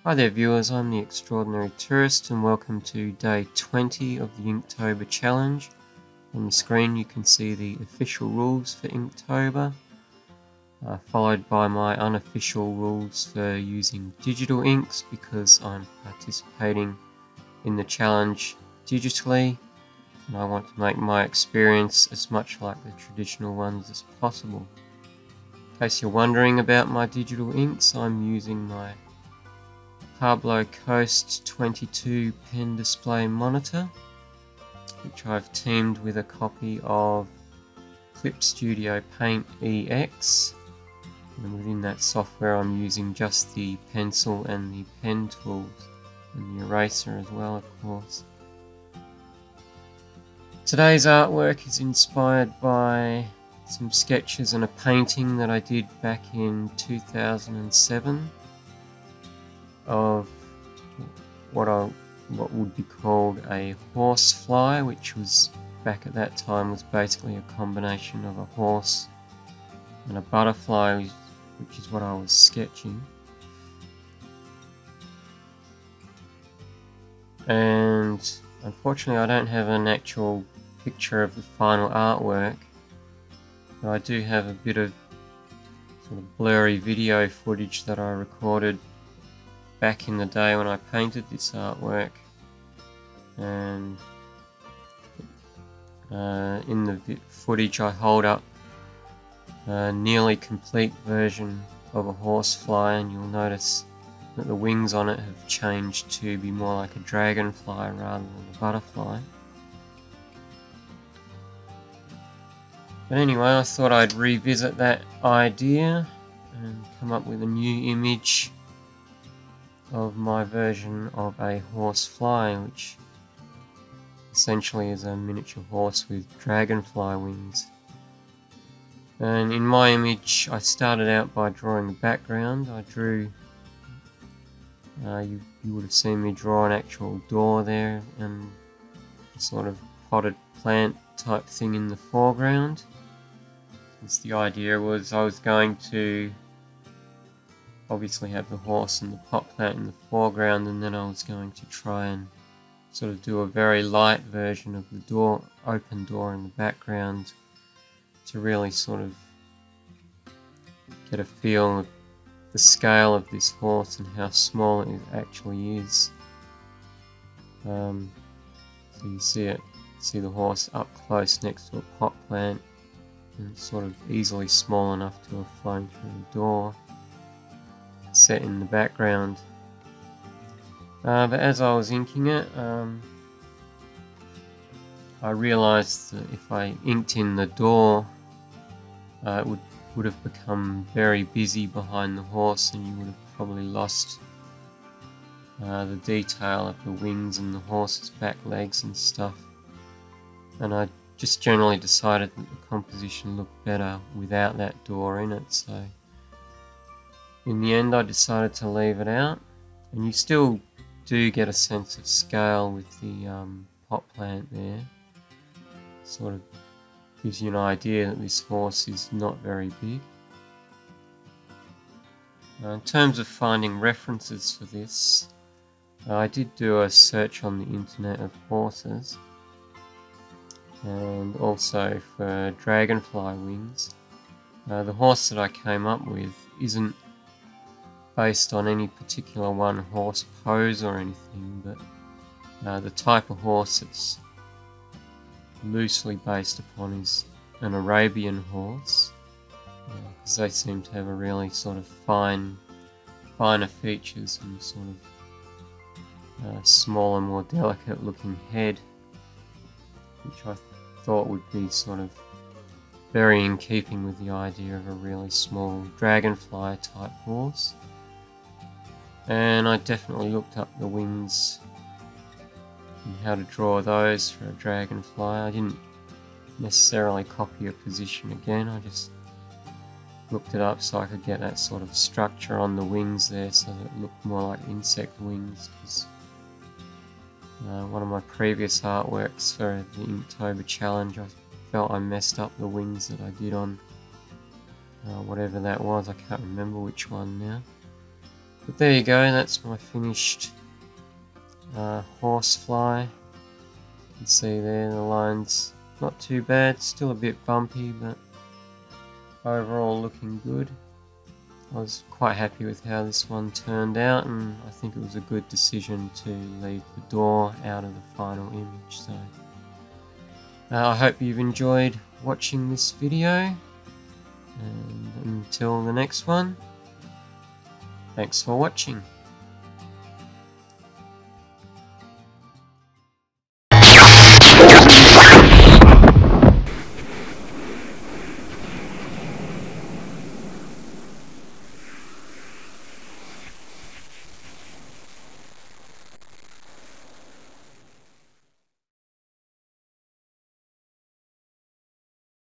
Hi there viewers, I'm the Extraordinary Tourist and welcome to day 20 of the InkTober challenge. On the screen you can see the official rules for InkTober, followed by my unofficial rules for using digital inks because I'm participating in the challenge digitally and I want to make my experience as much like the traditional ones as possible. In case you're wondering about my digital inks, I'm using my Pablo Coast 22 pen display monitor, which I've teamed with a copy of Clip Studio Paint EX, and within that software I'm using just the pencil and the pen tools and the eraser as well, of course. Today's artwork is inspired by some sketches and a painting that I did back in 2007 of what would be called a horsefly, which was back at that time was basically a combination of a horse and a butterfly, which is what I was sketching. And unfortunately I don't have an actual picture of the final artwork, but I do have a bit of sort of blurry video footage that I recorded back in the day when I painted this artwork, and in the footage I hold up a nearly complete version of a horsefly, and you'll notice that the wings on it have changed to be more like a dragonfly rather than a butterfly. But anyway, I thought I'd revisit that idea and come up with a new image of my version of a horsefly, which essentially is a miniature horse with dragonfly wings. And in my image I started out by drawing the background. I drew, you would have seen me draw an actual door there and a sort of potted plant type thing in the foreground. Since the idea was I was going to obviously have the horse and the pot plant in the foreground, and then I was going to try and sort of do a very light version of the door, open door in the background, to really sort of get a feel of the scale of this horse and how small it actually is. So you see the horse up close next to a pot plant, and it's sort of easily small enough to have flown through the door set in the background. But as I was inking it, I realized that if I inked in the door, it would have become very busy behind the horse, and you would have probably lost the detail of the wings and the horse's back legs and stuff. And I just generally decided that the composition looked better without that door in it, so in the end I decided to leave it out. And you still do get a sense of scale with the pot plant there. Sort of gives you an idea that this horse is not very big. In terms of finding references for this, I did do a search on the internet of horses, and also for dragonfly wings. The horse that I came up with isn't based on any particular one horse pose or anything, but the type of horse it's loosely based upon is an Arabian horse, because they seem to have a really sort of finer features and sort of smaller, more delicate looking head, which I thought would be sort of very in keeping with the idea of a really small dragonfly type horse. And I definitely looked up the wings and how to draw those for a dragonfly. I didn't necessarily copy a position again, I just looked it up so I could get that sort of structure on the wings there so that it looked more like insect wings, because one of my previous artworks for the InkTober challenge, I felt I messed up the wings that I did on whatever that was. I can't remember which one now. But there you go, that's my finished horsefly. You can see there the line's not too bad, still a bit bumpy, but overall looking good. I was quite happy with how this one turned out, and I think it was a good decision to leave the door out of the final image. So I hope you've enjoyed watching this video, and until the next one, thanks for watching.